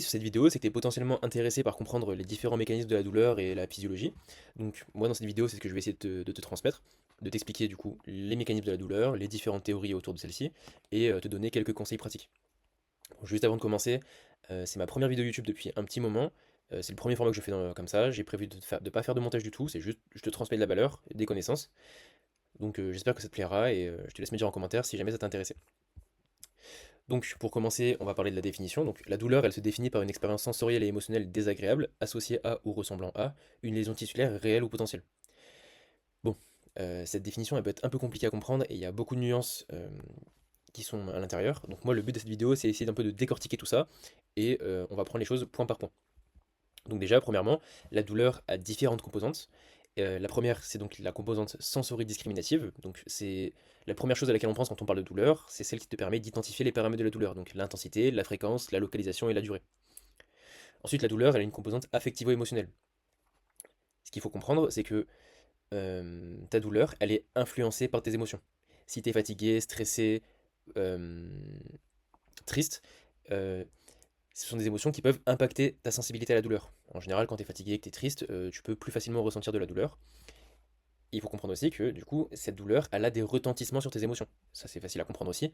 Sur cette vidéo, c'est que tu es potentiellement intéressé par comprendre les différents mécanismes de la douleur et la physiologie. Donc moi dans cette vidéo, c'est ce que je vais essayer de te transmettre, de t'expliquer du coup les mécanismes de la douleur, les différentes théories autour de celle-ci, et te donner quelques conseils pratiques. Bon, juste avant de commencer, c'est ma première vidéo YouTube depuis un petit moment. C'est le premier format que je fais comme ça. J'ai prévu de pas faire de montage du tout, c'est juste je te transmets de la valeur, des connaissances. Donc j'espère que ça te plaira et je te laisse me dire en commentaire si jamais ça t'intéressait. Donc, pour commencer, on va parler de la définition. Donc, la douleur, elle se définit par une expérience sensorielle et émotionnelle désagréable, associée à ou ressemblant à une lésion tissulaire réelle ou potentielle. Bon, cette définition, elle peut être un peu compliquée à comprendre et il y a beaucoup de nuances qui sont à l'intérieur. Donc, moi, le but de cette vidéo, c'est essayer d'un peu de décortiquer tout ça et on va prendre les choses point par point. Donc, déjà, premièrement, la douleur a différentes composantes. La première, c'est donc la composante sensoridiscriminative. Donc, c'est la première chose à laquelle on pense quand on parle de douleur, c'est celle qui te permet d'identifier les paramètres de la douleur, donc l'intensité, la fréquence, la localisation et la durée. Ensuite, la douleur, elle a une composante affectivo-émotionnelle. Ce qu'il faut comprendre, c'est que ta douleur, elle est influencée par tes émotions. Si tu es fatigué, stressé, euh, triste, euh, ce sont des émotions qui peuvent impacter ta sensibilité à la douleur. En général, quand tu es fatigué et que tu es triste, tu peux plus facilement ressentir de la douleur. Il faut comprendre aussi que, du coup, cette douleur, elle a des retentissements sur tes émotions. Ça, c'est facile à comprendre aussi.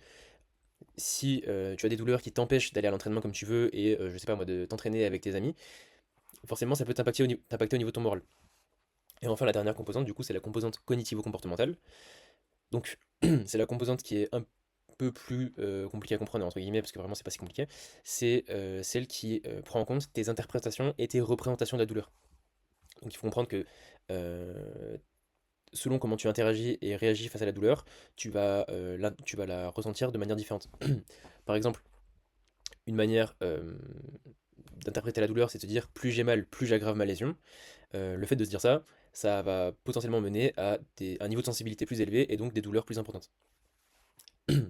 Si tu as des douleurs qui t'empêchent d'aller à l'entraînement comme tu veux et, je sais pas moi, de t'entraîner avec tes amis, forcément, ça peut t'impacter au niveau de ton moral. Et enfin, la dernière composante, du coup, c'est la composante cognitivo-comportementale. Donc, c'est la composante qui est un peu plus compliquée à comprendre, entre guillemets, parce que vraiment, c'est pas si compliqué. C'est celle qui prend en compte tes interprétations et tes représentations de la douleur. Donc, il faut comprendre que euh, selon comment tu interagis et réagis face à la douleur, tu vas la ressentir de manière différente. Par exemple, une manière d'interpréter la douleur, c'est de se dire plus j'ai mal, plus j'aggrave ma lésion. Le fait de se dire ça, ça va potentiellement mener à un niveau de sensibilité plus élevé et donc des douleurs plus importantes.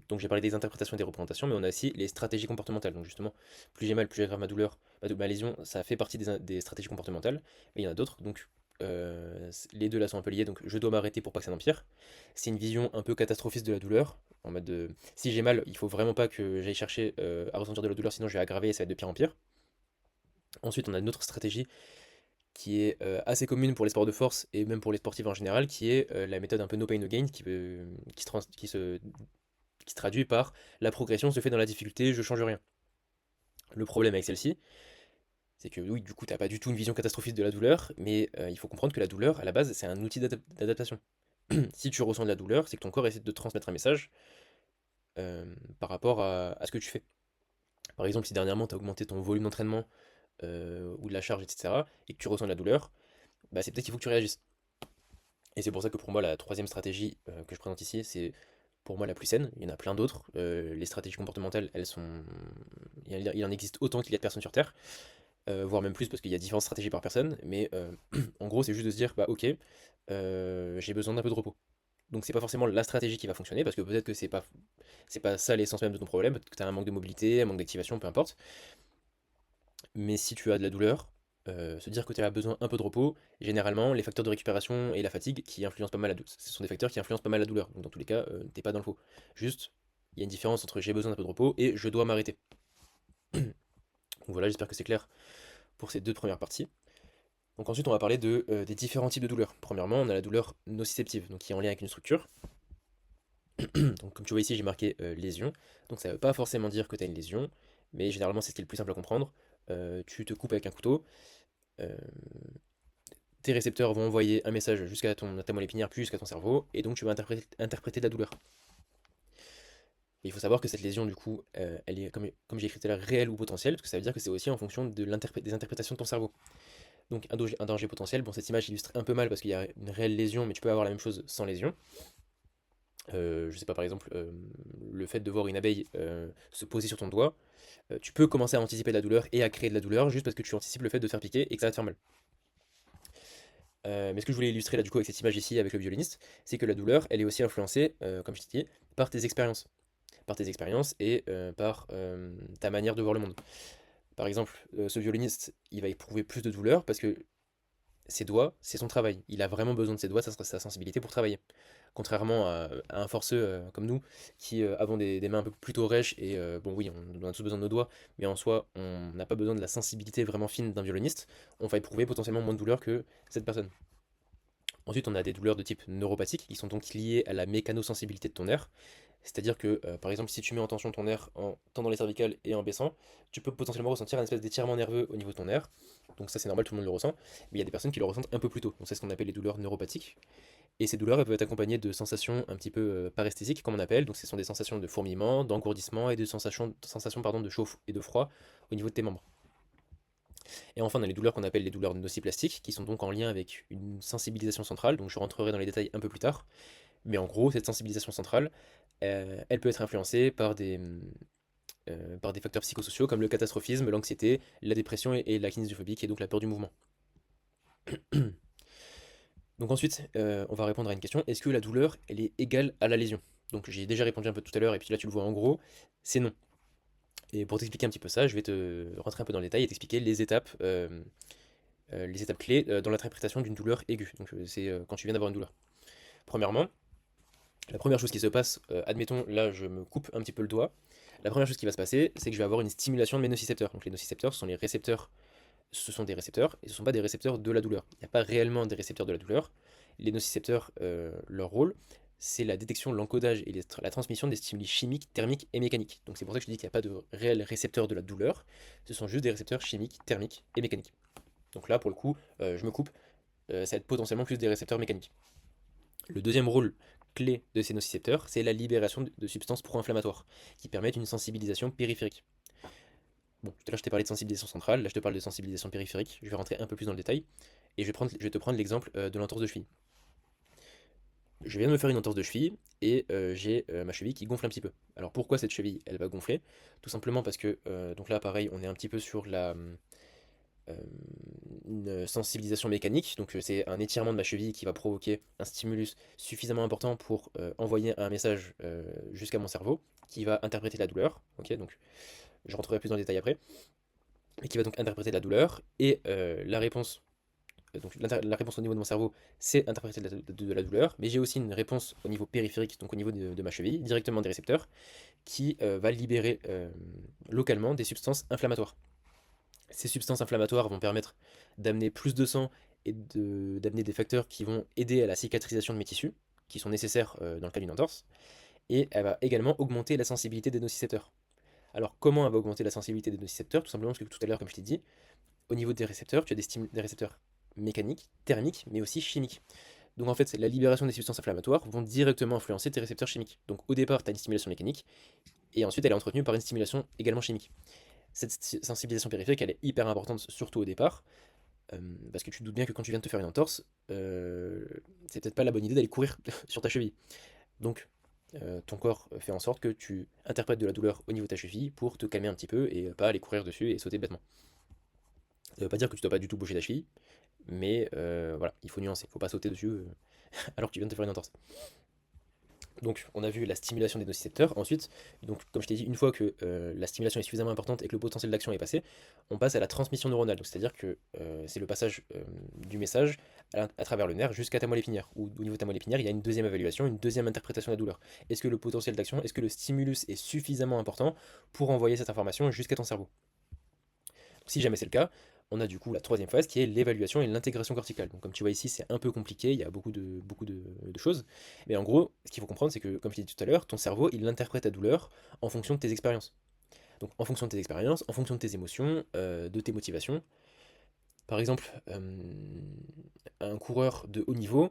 Donc j'ai parlé des interprétations et des représentations, mais on a aussi les stratégies comportementales. Donc justement, plus j'ai mal, plus j'aggrave ma douleur, ma lésion, ça fait partie des stratégies comportementales, mais il y en a d'autres. Donc les deux là sont un peu liés, donc je dois m'arrêter pour pas que ça n'empire. C'est une vision un peu catastrophiste de la douleur, en mode de si j'ai mal, il faut vraiment pas que j'aille chercher à ressentir de la douleur, sinon je vais aggraver et ça va être de pire en pire. Ensuite, on a une autre stratégie qui est assez commune pour les sports de force et même pour les sportifs en général, qui est la méthode un peu no pain no gain, qui se traduit par la progression se fait dans la difficulté, je change rien. Le problème avec celle-ci, c'est que oui, du coup, t'as pas du tout une vision catastrophiste de la douleur, mais il faut comprendre que la douleur, à la base, c'est un outil d'adaptation. Si tu ressens de la douleur, c'est que ton corps essaie de te transmettre un message euh, par rapport à ce que tu fais. Par exemple, si dernièrement tu as augmenté ton volume d'entraînement ou de la charge, etc., et que tu ressens de la douleur, bah, c'est peut-être qu'il faut que tu réagisses. Et c'est pour ça que pour moi, la troisième stratégie que je présente ici, c'est pour moi la plus saine. Il y en a plein d'autres. Les stratégies comportementales, elles sont. Il en existe autant qu'il y a de personnes sur Terre, voire même plus parce qu'il y a différentes stratégies par personne. Mais en gros, c'est juste de se dire, bah ok, j'ai besoin d'un peu de repos. Donc c'est pas forcément la stratégie qui va fonctionner parce que peut-être que c'est pas ça l'essence même de ton problème, peut-être que tu as un manque de mobilité, un manque d'activation, peu importe. Mais si tu as de la douleur, se dire que tu as besoin un peu de repos, généralement, les facteurs de récupération et la fatigue qui influencent pas mal la douleur, ce sont des facteurs qui influencent pas mal la douleur. Donc dans tous les cas, t'es pas dans le faux. Juste, il y a une différence entre j'ai besoin d'un peu de repos et je dois m'arrêter. Donc voilà, j'espère que c'est clair pour ces deux premières parties. Donc ensuite, on va parler des différents types de douleurs. Premièrement, on a la douleur nociceptive, donc qui est en lien avec une structure. Donc comme tu vois ici, j'ai marqué lésion. Donc ça veut pas forcément dire que tu as une lésion, mais généralement c'est ce qui est le plus simple à comprendre. Tu te coupes avec un couteau, euh, tes récepteurs vont envoyer un message jusqu'à ta moelle épinière, puis jusqu'à ton cerveau, et donc tu vas interpréter de la douleur. Et il faut savoir que cette lésion, du coup, elle est, comme j'ai écrit tout à l'heure, réelle ou potentielle, parce que ça veut dire que c'est aussi en fonction des interprétations de ton cerveau. Donc un danger potentiel, bon cette image illustre un peu mal parce qu'il y a une réelle lésion, mais tu peux avoir la même chose sans lésion. Je sais pas, par exemple, le fait de voir une abeille se poser sur ton doigt, tu peux commencer à anticiper de la douleur et à créer de la douleur juste parce que tu anticipes le fait de te faire piquer et que ça va te faire mal. Mais ce que je voulais illustrer là du coup avec cette image ici avec le violoniste, c'est que la douleur, elle est aussi influencée, comme je t'ai dit, par tes expériences. Par tes expériences et par ta manière de voir le monde. Par exemple, ce violoniste, il va éprouver plus de douleur parce que ses doigts, c'est son travail. Il a vraiment besoin de ses doigts, sa sensibilité pour travailler. Contrairement à un forceur comme nous, qui avons des mains un peu plutôt rêches, et bon oui, on a tous besoin de nos doigts, mais en soi, on n'a pas besoin de la sensibilité vraiment fine d'un violoniste, on va éprouver potentiellement moins de douleur que cette personne. Ensuite, on a des douleurs de type neuropathique, qui sont donc liées à la mécanosensibilité de ton nerf. C'est-à-dire que, par exemple, si tu mets en tension ton nerf en tendant les cervicales et en baissant, tu peux potentiellement ressentir un espèce d'étirement nerveux au niveau de ton nerf. Donc ça, c'est normal, tout le monde le ressent. Mais il y a des personnes qui le ressentent un peu plus tôt. Donc c'est ce qu'on appelle les douleurs neuropathiques. Et ces douleurs, elles peuvent être accompagnées de sensations un petit peu paresthésiques, comme on appelle. Donc ce sont des sensations de fourmillement, d'engourdissement et de sensations pardon, de chaud et de froid au niveau de tes membres. Et enfin, on a les douleurs qu'on appelle les douleurs nociplastiques, qui sont donc en lien avec une sensibilisation centrale. Donc je rentrerai dans les détails un peu plus tard. Mais en gros, cette sensibilisation centrale, elle peut être influencée par des facteurs psychosociaux comme le catastrophisme, l'anxiété, la dépression et la kinésiophobie, qui est donc la peur du mouvement. Donc ensuite, on va répondre à une question, est-ce que la douleur, elle est égale à la lésion? Donc j'ai déjà répondu un peu tout à l'heure, et puis là tu le vois en gros, c'est non. Et pour t'expliquer un petit peu ça, je vais te rentrer un peu dans le détail et t'expliquer les étapes clés dans l'interprétation d'une douleur aiguë. Donc c'est quand tu viens d'avoir une douleur. Premièrement, la première chose qui se passe, admettons, là je me coupe un petit peu le doigt, la première chose qui va se passer, c'est que je vais avoir une stimulation de mes nocicepteurs. Donc les nocicepteurs, ce sont les récepteurs, ce sont des récepteurs, et ce ne sont pas des récepteurs de la douleur. Il n'y a pas réellement des récepteurs de la douleur. Les nocicepteurs, leur rôle, c'est la détection, l'encodage et la transmission des stimuli chimiques, thermiques et mécaniques. Donc c'est pour ça que je dis qu'il n'y a pas de réels récepteurs de la douleur, ce sont juste des récepteurs chimiques, thermiques et mécaniques. Donc là, pour le coup, je me coupe, ça va être potentiellement plus des récepteurs mécaniques. Le deuxième rôle clé de ces nocicepteurs, c'est la libération de substances pro-inflammatoires, qui permettent une sensibilisation périphérique. Bon, tout à l'heure je t'ai parlé de sensibilisation centrale, là je te parle de sensibilisation périphérique, je vais rentrer un peu plus dans le détail, et je vais te prendre l'exemple de l'entorse de cheville. Je viens de me faire une entorse de cheville, et j'ai ma cheville qui gonfle un petit peu. Alors pourquoi cette cheville, elle va gonfler? Tout simplement parce que, donc là pareil, on est un petit peu sur euh, une sensibilisation mécanique, donc c'est un étirement de ma cheville qui va provoquer un stimulus suffisamment important pour envoyer un message jusqu'à mon cerveau, qui va interpréter la douleur, ok, donc je rentrerai plus dans le détail après, mais qui va donc interpréter la douleur, et la réponse, donc la réponse au niveau de mon cerveau, c'est interpréter de la douleur, mais j'ai aussi une réponse au niveau périphérique, donc au niveau de ma cheville, directement des récepteurs, qui va libérer localement des substances inflammatoires. Ces substances inflammatoires vont permettre d'amener plus de sang et d'amener des facteurs qui vont aider à la cicatrisation de mes tissus, qui sont nécessaires dans le cas d'une entorse, et elle va également augmenter la sensibilité des nocicepteurs. Alors comment elle va augmenter la sensibilité des nocicepteurs? Tout simplement parce que tout à l'heure, comme je t'ai dit, au niveau des récepteurs, tu as des récepteurs mécaniques, thermiques, mais aussi chimiques. Donc en fait, la libération des substances inflammatoires vont directement influencer tes récepteurs chimiques. Donc au départ, tu as une stimulation mécanique, et ensuite elle est entretenue par une stimulation également chimique. Cette sensibilisation périphérique, elle est hyper importante, surtout au départ, parce que tu te doutes bien que quand tu viens de te faire une entorse, c'est peut-être pas la bonne idée d'aller courir sur ta cheville. Donc, ton corps fait en sorte que tu interprètes de la douleur au niveau de ta cheville pour te calmer un petit peu et pas aller courir dessus et sauter bêtement. Ça veut pas dire que tu dois pas du tout bouger ta cheville, mais voilà, il faut nuancer, il faut pas sauter dessus alors que tu viens de te faire une entorse. Donc, on a vu la stimulation des nocicepteurs. Ensuite, donc, comme je t'ai dit, une fois que la stimulation est suffisamment importante et que le potentiel d'action est passé, on passe à la transmission neuronale. C'est-à-dire que c'est le passage du message à travers le nerf jusqu'à ta moelle épinière. Ou au niveau de ta moelle épinière, il y a une deuxième évaluation, une deuxième interprétation de la douleur. Est-ce que le potentiel d'action, est-ce que le stimulus est suffisamment important pour envoyer cette information jusqu'à ton cerveau? Si jamais c'est le cas, on a du coup la troisième phase qui est l'évaluation et l'intégration corticale. Donc comme tu vois ici, c'est un peu compliqué, il y a beaucoup de choses. Mais en gros, ce qu'il faut comprendre, c'est que, comme je l'ai dit tout à l'heure, ton cerveau, il interprète ta douleur en fonction de tes expériences. Donc en fonction de tes expériences, en fonction de tes émotions, de tes motivations. Par exemple, un coureur de haut niveau,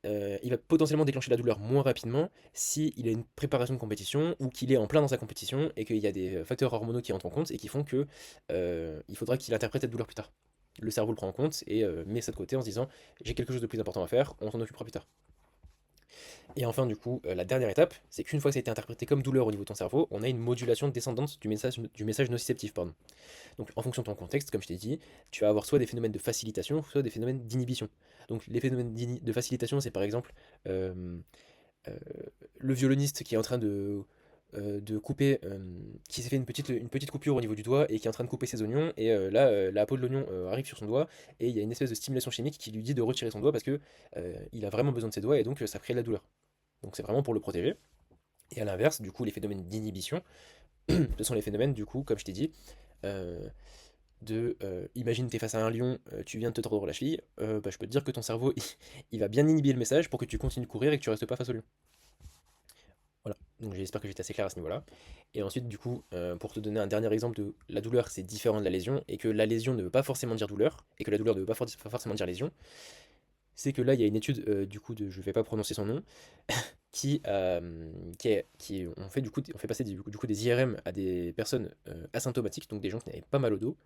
il va potentiellement déclencher la douleur moins rapidement s'il a une préparation de compétition ou qu'il est en plein dans sa compétition et qu'il y a des facteurs hormonaux qui entrent en compte et qui font que il faudra qu'il interprète cette douleur plus tard. Le cerveau le prend en compte et met ça de côté en se disant j'ai quelque chose de plus important à faire, on s'en occupera plus tard. Et enfin, du coup, la dernière étape, c'est qu'une fois que ça a été interprété comme douleur au niveau de ton cerveau, on a une modulation descendante du message nociceptif. Pardon. Donc, en fonction de ton contexte, comme je t'ai dit, tu vas avoir soit des phénomènes de facilitation, soit des phénomènes d'inhibition. Donc, les phénomènes de facilitation, c'est par exemple euh, le violoniste qui est en train de couper, qui s'est fait une petite coupure au niveau du doigt et qui est en train de couper ses oignons, et là, la peau de l'oignon arrive sur son doigt, et il y a une espèce de stimulation chimique qui lui dit de retirer son doigt parce que il a vraiment besoin de ses doigts, et donc ça crée de la douleur. Donc c'est vraiment pour le protéger. Et à l'inverse, du coup, les phénomènes d'inhibition, ce sont les phénomènes, du coup, comme je t'ai dit, euh, imagine t'es face à un lion, tu viens de te tordre la cheville, bah, je peux te dire que ton cerveau, il va bien inhiber le message pour que tu continues de courir et que tu restes pas face au lion. Voilà, donc j'espère que j'étais assez clair à ce niveau-là. Et ensuite, du coup, pour te donner un dernier exemple de la douleur, c'est différent de la lésion, et que la lésion ne veut pas forcément dire douleur, et que la douleur ne veut pas forcément dire lésion, c'est que là, il y a une étude, du coup, je vais pas prononcer son nom, on fait on fait passer du coup des IRM à des personnes asymptomatiques, donc des gens qui n'avaient pas mal au dos,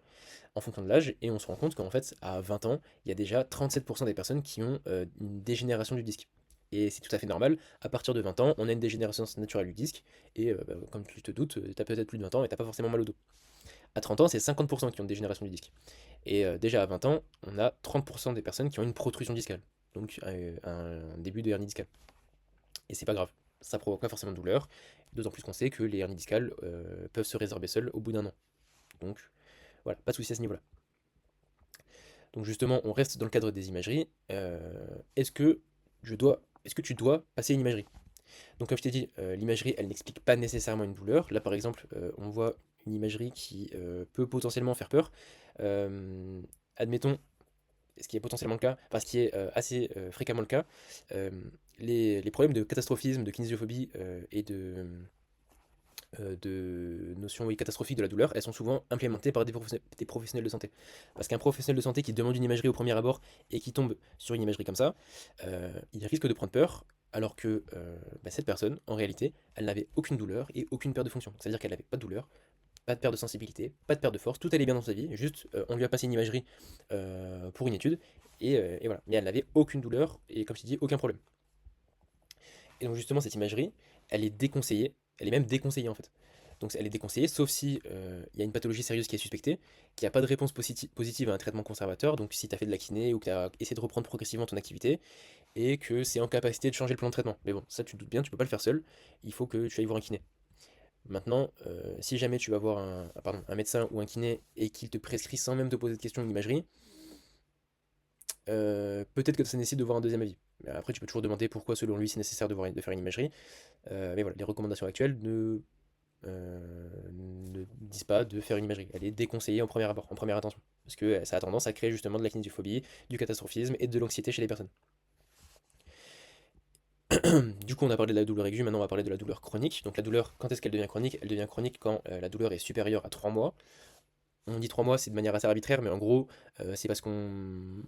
en fonction de l'âge, et on se rend compte qu'en fait, à 20 ans, il y a déjà 37% des personnes qui ont une dégénération du disque. Et c'est tout à fait normal, à partir de 20 ans, on a une dégénération naturelle du disque, et bah, comme tu te doutes, t'as peut-être plus de 20 ans et t'as pas forcément mal au dos. À 30 ans, c'est 50% qui ont une dégénération du disque. Et déjà à 20 ans, on a 30% des personnes qui ont une protrusion discale, donc un début de hernie discale. Et c'est pas grave, ça provoque pas forcément de douleur, d'autant plus qu'on sait que les hernies discales peuvent se résorber seules au bout d'un an. Donc voilà, pas de souci à ce niveau-là. Donc justement, on reste dans le cadre des imageries. Est-ce que tu dois passer une imagerie? Donc comme je t'ai dit, l'imagerie, elle n'explique pas nécessairement une douleur. Là par exemple, on voit une imagerie qui peut potentiellement faire peur. Euh, Admettons, ce qui est potentiellement le cas, enfin ce qui est assez fréquemment le cas, euh, les problèmes de catastrophisme, de kinésiophobie et de notions, oui, catastrophiques de la douleur, elles sont souvent implémentées par des professionnels de santé. Parce qu'un professionnel de santé qui demande une imagerie au premier abord et qui tombe sur une imagerie comme ça, il risque de prendre peur, alors que bah, cette personne, en réalité, elle n'avait aucune douleur et aucune perte de fonction. C'est-à-dire qu'elle n'avait pas de douleur, pas de perte de sensibilité, pas de perte de force, tout allait bien dans sa vie, juste on lui a passé une imagerie pour une étude, et voilà. Mais elle n'avait aucune douleur et, comme je t'ai dit, aucun problème. Et donc justement, cette imagerie, elle est déconseillée, elle est même déconseillée en fait. Donc elle est déconseillée, sauf si il y a une pathologie sérieuse qui est suspectée, qu'il n'y a pas de réponse positive à un traitement conservateur, donc si tu as fait de la kiné ou que tu as essayé de reprendre progressivement ton activité, et que c'est en capacité de changer le plan de traitement. Mais bon, ça tu te doutes bien, tu peux pas le faire seul, il faut que tu ailles voir un kiné. Maintenant, si jamais tu vas voir un médecin ou un kiné et qu'il te prescrit sans même te poser de questions une imagerie, peut-être que ça nécessite de voir un deuxième avis. Mais après, tu peux toujours demander pourquoi, selon lui, c'est nécessaire de faire une imagerie. Mais voilà, les recommandations actuelles ne disent pas de faire une imagerie. Elle est déconseillée en premier abord, en première intention. Parce que ça a tendance à créer justement de la kinésiophobie, du catastrophisme et de l'anxiété chez les personnes. Du coup, on a parlé de la douleur aiguë, maintenant on va parler de la douleur chronique. Donc la douleur, quand est-ce qu'elle devient chronique? Elle devient chronique quand la douleur est supérieure à 3 mois. On dit 3 mois, c'est de manière assez arbitraire, mais en gros, c'est parce qu'on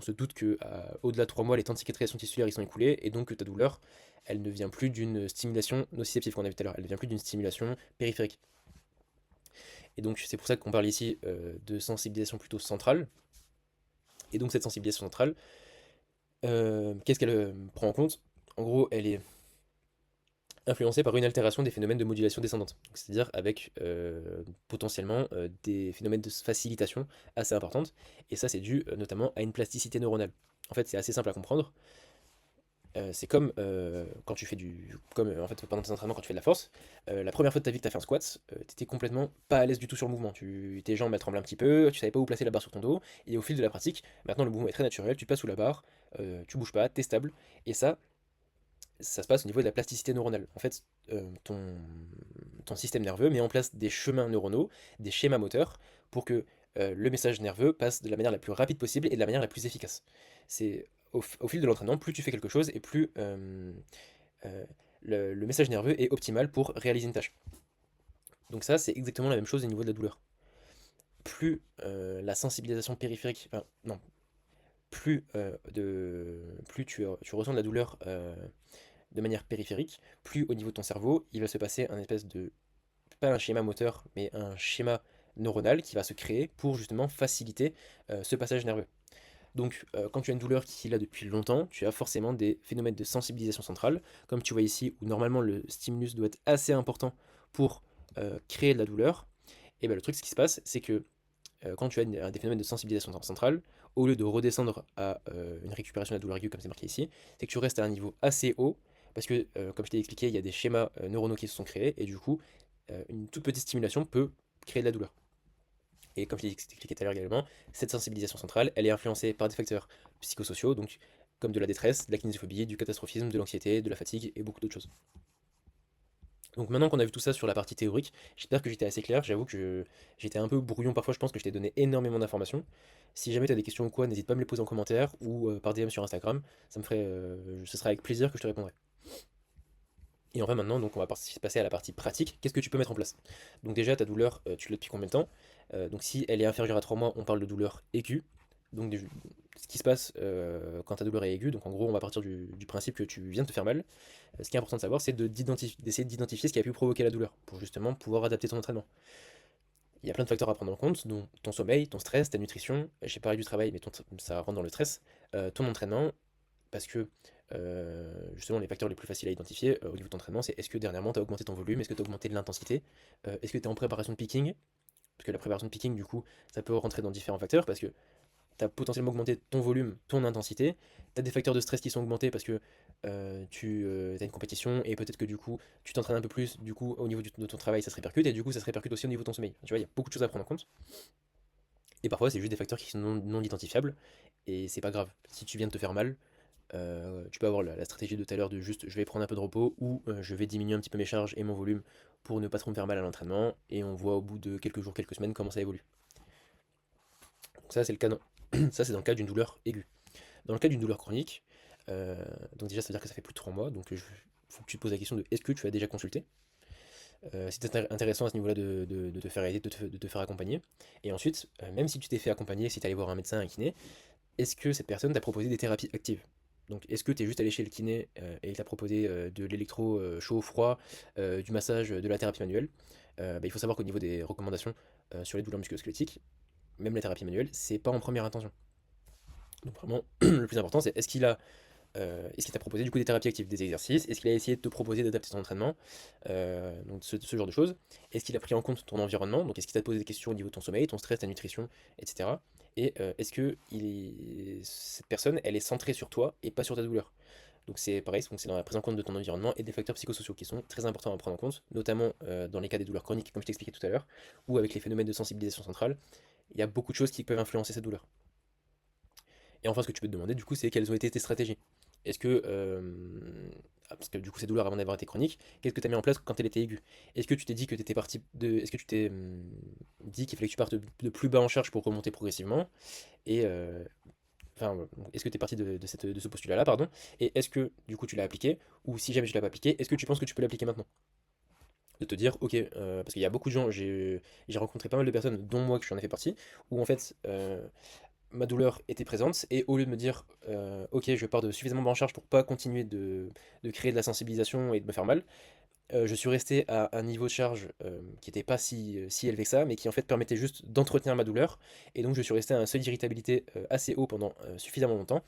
se doute que au-delà de 3 mois, les temps de cicatrisation tissulaire ils sont écoulés, et donc ta douleur, elle ne vient plus d'une stimulation nociceptive qu'on a vu tout à l'heure, elle ne vient plus d'une stimulation périphérique. Et donc c'est pour ça qu'on parle ici de sensibilisation plutôt centrale. Et donc cette sensibilisation centrale, qu'est-ce qu'elle prend en compte? En gros, elle est influencée par une altération des phénomènes de modulation descendante, c'est-à-dire avec potentiellement des phénomènes de facilitation assez importantes, et ça c'est dû notamment à une plasticité neuronale. En fait c'est assez simple à comprendre. C'est comme quand tu fais en fait pendant tes entraînements quand tu fais de la force, la première fois de ta vie que tu as fait un squat, t'étais complètement pas à l'aise du tout sur le mouvement. Tes jambes elles tremblaient un petit peu, tu savais pas où placer la barre sur ton dos, et au fil de la pratique, maintenant le mouvement est très naturel, tu passes sous la barre, tu bouges pas, t'es stable, et ça se passe au niveau de la plasticité neuronale. En fait, ton système nerveux met en place des chemins neuronaux, des schémas moteurs, pour que le message nerveux passe de la manière la plus rapide possible et de la manière la plus efficace. C'est au fil de l'entraînement, plus tu fais quelque chose et plus euh, le message nerveux est optimal pour réaliser une tâche. Donc ça, c'est exactement la même chose au niveau de la douleur. Plus la sensibilisation périphérique, enfin, non, plus tu ressens de la douleur de manière périphérique, plus au niveau de ton cerveau, il va se passer un espèce de, pas un schéma moteur, mais un schéma neuronal qui va se créer pour justement faciliter ce passage nerveux. Donc quand tu as une douleur qui est là depuis longtemps, tu as forcément des phénomènes de sensibilisation centrale, comme tu vois ici, où normalement le stimulus doit être assez important pour créer de la douleur. Et bien le truc, ce qui se passe, c'est que quand tu as des phénomènes de sensibilisation centrale, au lieu de redescendre à une récupération de la douleur aiguë comme c'est marqué ici, c'est que tu restes à un niveau assez haut Parce que, comme je t'ai expliqué, il y a des schémas neuronaux qui se sont créés, et du coup, une toute petite stimulation peut créer de la douleur. Et comme je t'ai expliqué tout à l'heure également, cette sensibilisation centrale, elle est influencée par des facteurs psychosociaux, donc comme de la détresse, de la kinésiophobie, du catastrophisme, de l'anxiété, de la fatigue et beaucoup d'autres choses. Donc maintenant qu'on a vu tout ça sur la partie théorique, j'espère que j'étais assez clair. J'avoue que j'étais un peu brouillon parfois, je pense que je t'ai donné énormément d'informations. Si jamais tu as des questions ou quoi, n'hésite pas à me les poser en commentaire ou par DM sur Instagram. Ce sera avec plaisir que je te répondrai. Et enfin maintenant, donc on va passer à la partie pratique. Qu'est-ce que tu peux mettre en place? Donc déjà, ta douleur, tu l'as depuis combien de temps? Donc si elle est inférieure à 3 mois, on parle de douleur aiguë. Donc ce qui se passe quand ta douleur est aiguë, donc en gros on va partir du principe que tu viens de te faire mal. Ce qui est important de savoir, c'est d'essayer d'identifier ce qui a pu provoquer la douleur, pour justement pouvoir adapter ton entraînement. Il y a plein de facteurs à prendre en compte, dont ton sommeil, ton stress, ta nutrition, j'ai parlé du travail, mais ça rentre dans le stress, ton entraînement, parce que justement les facteurs les plus faciles à identifier au niveau de ton entraînement, c'est est-ce que dernièrement tu as augmenté ton volume, est-ce que tu as augmenté de l'intensité, est-ce que tu es en préparation de picking, parce que la préparation de picking du coup ça peut rentrer dans différents facteurs, parce que tu as potentiellement augmenté ton volume, ton intensité, tu as des facteurs de stress qui sont augmentés parce que tu as une compétition et peut-être que du coup tu t'entraînes un peu plus, du coup au niveau de ton travail ça se répercute et du coup ça se répercute aussi au niveau de ton sommeil. Tu vois, il y a beaucoup de choses à prendre en compte et parfois c'est juste des facteurs qui sont non identifiables et c'est pas grave. Si tu viens de te faire mal, tu peux avoir la stratégie de tout à l'heure de juste je vais prendre un peu de repos ou je vais diminuer un petit peu mes charges et mon volume pour ne pas trop me faire mal à l'entraînement et on voit au bout de quelques jours, quelques semaines comment ça évolue. Donc ça c'est le cas ça c'est dans le cas d'une douleur aiguë. Dans le cas d'une douleur chronique, donc déjà ça veut dire que ça fait plus de 3 mois, donc il faut que tu te poses la question de est-ce que tu as déjà consulté? Si c'est intéressant à ce niveau-là de te faire aider, de te faire accompagner. Et ensuite, même si tu t'es fait accompagner, si tu es allé voir un médecin, un kiné, est-ce que cette personne t'a proposé des thérapies actives? Donc est-ce que tu es juste allé chez le kiné et il t'a proposé de l'électro chaud, froid, du massage, de la thérapie manuelle? Il faut savoir qu'au niveau des recommandations sur les douleurs musculo-squelettiques, même la thérapie manuelle, c'est pas en première intention. Donc vraiment, le plus important, c'est est-ce qu'il t'a proposé du coup des thérapies actives, des exercices? Est-ce qu'il a essayé de te proposer d'adapter ton entraînement? Donc ce genre de choses. Est-ce qu'il a pris en compte ton environnement? Donc est-ce qu'il t'a posé des questions au niveau de ton sommeil, ton stress, ta nutrition, etc. Et est-ce que cette personne, elle est centrée sur toi et pas sur ta douleur? Donc c'est pareil, donc c'est dans la prise en compte de ton environnement et des facteurs psychosociaux qui sont très importants à prendre en compte, notamment dans les cas des douleurs chroniques, comme je t'expliquais tout à l'heure, ou avec les phénomènes de sensibilisation centrale. Il y a beaucoup de choses qui peuvent influencer cette douleur. Et enfin, ce que tu peux te demander, du coup, c'est quelles ont été tes stratégies. Est-ce que, parce que du coup, ces douleurs avant d'avoir été chroniques, qu'est-ce que tu as mis en place quand elle était aiguë? Est-ce que tu t'es dit que tu étais parti de. Est-ce que tu t'es dit qu'il fallait que tu partes de plus bas en charge pour remonter progressivement? Et. Enfin, est-ce que tu es parti de ce postulat-là, pardon? Et est-ce que, du coup, tu l'as appliqué? Ou si jamais tu l'as pas appliqué, est-ce que tu penses que tu peux l'appliquer maintenant? De te dire, ok, parce qu'il y a beaucoup de gens, j'ai rencontré pas mal de personnes, dont moi que j'en ai fait partie, où en fait, ma douleur était présente et au lieu de me dire ok je pars de suffisamment bas en charge pour pas continuer de créer de la sensibilisation et de me faire mal, je suis resté à un niveau de charge qui n'était pas si élevé que ça, mais qui en fait permettait juste d'entretenir ma douleur, et donc je suis resté à un seuil d'irritabilité assez haut pendant suffisamment longtemps,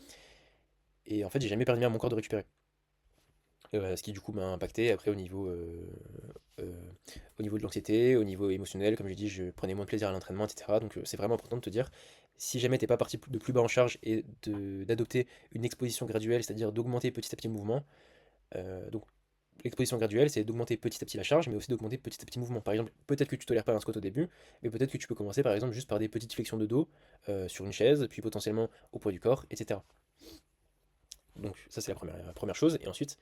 et en fait j'ai jamais permis à mon corps de récupérer. Ce qui du coup m'a impacté après euh, au niveau de l'anxiété, au niveau émotionnel, comme je dit, je prenais moins de plaisir à l'entraînement, etc. Donc c'est vraiment important de te dire, si jamais t'es pas parti de plus bas en charge et d'adopter une exposition graduelle, c'est-à-dire d'augmenter petit à petit le mouvement, donc l'exposition graduelle, c'est d'augmenter petit à petit la charge, mais aussi d'augmenter petit à petit le mouvement. Par exemple, peut-être que tu tolères pas un squat au début, mais peut-être que tu peux commencer par exemple juste par des petites flexions de dos sur une chaise, puis potentiellement au poids du corps, etc. Donc ça c'est la première chose. Et ensuite,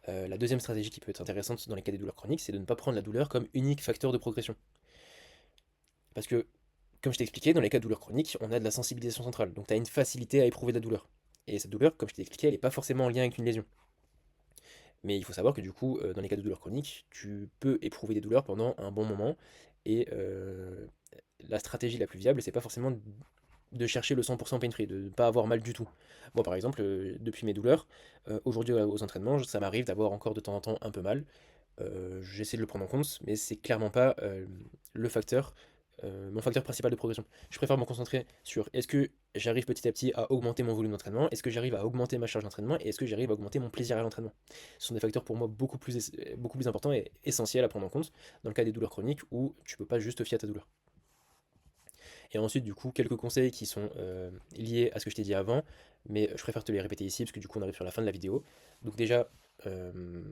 la deuxième stratégie qui peut être intéressante dans les cas des douleurs chroniques, c'est de ne pas prendre la douleur comme unique facteur de progression. Parce que, comme je t'ai expliqué, dans les cas de douleurs chroniques, on a de la sensibilisation centrale. Donc tu as une facilité à éprouver de la douleur. Et cette douleur, comme je t'ai expliqué, elle n'est pas forcément en lien avec une lésion. Mais il faut savoir que du coup, dans les cas de douleurs chroniques, tu peux éprouver des douleurs pendant un bon moment. Et la stratégie la plus viable, c'est pas forcément de chercher le 100% pain-free, de ne pas avoir mal du tout. Moi par exemple, depuis mes douleurs, aujourd'hui aux entraînements, ça m'arrive d'avoir encore de temps en temps un peu mal. J'essaie de le prendre en compte, mais c'est clairement pas le facteur, mon facteur principal de progression. Je préfère me concentrer sur est-ce que j'arrive petit à petit à augmenter mon volume d'entraînement, est-ce que j'arrive à augmenter ma charge d'entraînement, et est-ce que j'arrive à augmenter mon plaisir à l'entraînement. Ce sont des facteurs pour moi beaucoup plus importants et essentiels à prendre en compte dans le cas des douleurs chroniques où tu peux pas juste te fier à ta douleur. Et ensuite, du coup, quelques conseils qui sont liés à ce que je t'ai dit avant, mais je préfère te les répéter ici, parce que du coup, on arrive sur la fin de la vidéo. Donc déjà, euh,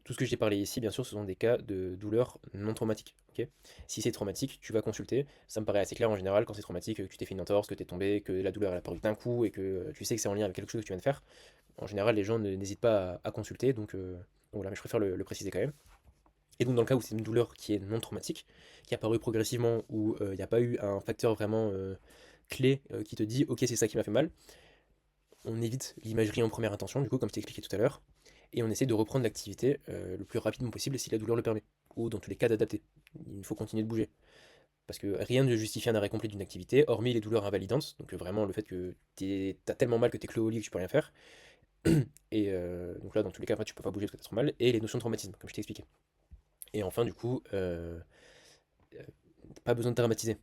tout ce que j'ai parlé ici, bien sûr, ce sont des cas de douleur non traumatique. Ok. Si c'est traumatique, tu vas consulter. Ça me paraît assez clair en général quand c'est traumatique, que tu t'es fait une entorse, que tu es tombé, que la douleur elle a apparu d'un coup et que tu sais que c'est en lien avec quelque chose que tu viens de faire. En général, les gens n'hésitent pas à consulter, donc voilà, mais je préfère le préciser quand même. Et donc dans le cas où c'est une douleur qui est non traumatique, qui a apparu progressivement, où il n'y a pas eu un facteur vraiment clé qui te dit ok c'est ça qui m'a fait mal, on évite l'imagerie en première intention, du coup comme je t'ai expliqué tout à l'heure, et on essaie de reprendre l'activité le plus rapidement possible si la douleur le permet, ou dans tous les cas d'adapter. Il faut continuer de bouger. Parce que rien ne justifie un arrêt complet d'une activité, hormis les douleurs invalidantes, donc vraiment le fait que t'as tellement mal que t'es cloué au lit que tu peux rien faire, et donc là dans tous les cas après, tu peux pas bouger parce que t'as trop mal, et les notions de traumatisme, comme je t'ai expliqué. Et enfin du coup, euh, pas besoin de dramatiser.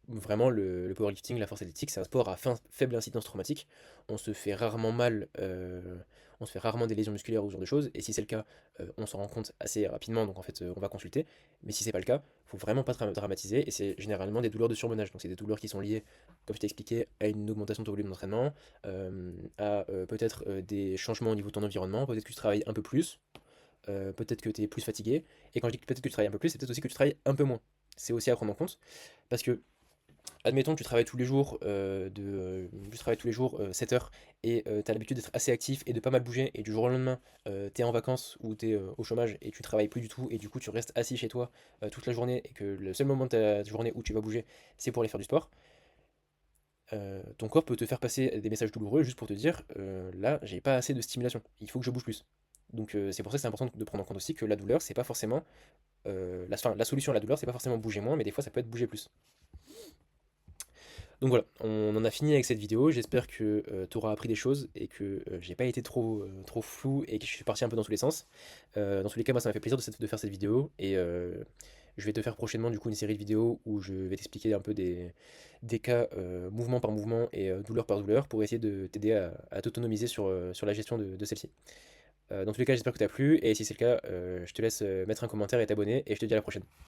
Vraiment, le powerlifting, la force athlétique, c'est un sport à faible incidence traumatique. On se fait rarement mal, on se fait rarement des lésions musculaires ou ce genre de choses. Et si c'est le cas, on s'en rend compte assez rapidement, donc en fait, on va consulter. Mais si c'est pas le cas, faut vraiment pas dramatiser. Et c'est généralement des douleurs de surmenage. Donc c'est des douleurs qui sont liées, comme je t'ai expliqué, à une augmentation de ton volume d'entraînement, à peut-être des changements au niveau de ton environnement. Peut-être que tu travailles un peu plus, peut-être que tu es plus fatigué. Et quand je dis peut-être que tu travailles un peu plus, c'est peut-être aussi que tu travailles un peu moins. C'est aussi à prendre en compte. Parce que, admettons que tu travailles tous les jours, tu travailles tous les jours 7 heures et tu as l'habitude d'être assez actif et de pas mal bouger. Et du jour au lendemain, tu es en vacances ou tu es au chômage et tu travailles plus du tout. Et du coup, tu restes assis chez toi toute la journée. Et que le seul moment de ta journée où tu vas bouger, c'est pour aller faire du sport. Ton corps peut te faire passer des messages douloureux juste pour te dire là, j'ai pas assez de stimulation. Il faut que je bouge plus. Donc c'est pour ça que c'est important de prendre en compte aussi que la douleur, c'est pas forcément la solution à la douleur, c'est pas forcément bouger moins, mais des fois ça peut être bouger plus. Donc voilà, on en a fini avec cette vidéo. J'espère que tu auras appris des choses et que j'ai pas été trop flou et que je suis parti un peu dans tous les sens. Dans tous les cas, moi ça m'a fait plaisir de faire cette vidéo et je vais te faire prochainement du coup une série de vidéos où je vais t'expliquer un peu des cas mouvement par mouvement et douleur par douleur pour essayer de t'aider à t'autonomiser sur la gestion de celle-ci. Dans tous les cas, j'espère que t'as plu et si c'est le cas, je te laisse mettre un commentaire et t'abonner et je te dis à la prochaine.